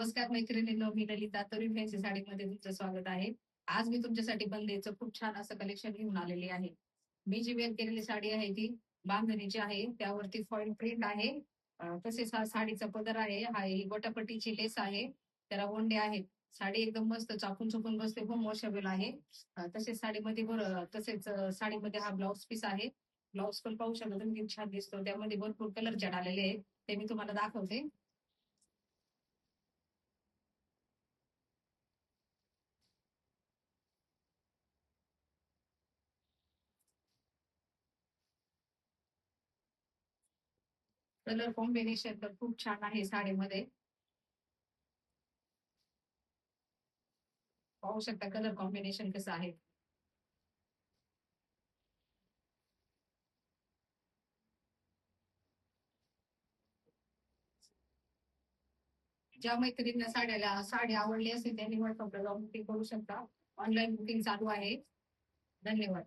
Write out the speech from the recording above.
नमस्कार मैत्रिणींनो, मी ललिता तरुण फॅन्सी साडीमध्ये तुमचं स्वागत आहे. आज मी तुमच्यासाठी बंदेचं खूप छान असं कलेक्शन घेऊन आलेली आहे. मी जी वेअर केलेली साडी आहे ती बांधणीची आहे. त्यावरती फॉइल प्रिंट आहे. तसेच हा साडीचा पदर आहे. हा ही गोटापट्टीची लेस आहे. त्याला गोंडे आहेत. साडी एकदम मस्त चापून चुपून बसते, होम वॉशेबल आहे. तसेच साडीमध्ये हा ब्लाउज पीस आहे. ब्लाउज पण पाहू शकता तुम्ही किती छान दिसतो. त्यामध्ये भरपूर कलर चढ आलेले आहेत. ते मी तुम्हाला दाखवते. कलर कॉम्बिनेशन तर खूप छान आहे साडीमध्ये. पाहू शकता कलर कॉम्बिनेशन कसं आहे. ज्या मैत्रिणींना साडी आवडली असेल त्यांनी व्हॉट्सअपला जाऊन बुकिंग करू शकता. ऑनलाईन बुकिंग चालू आहे. धन्यवाद.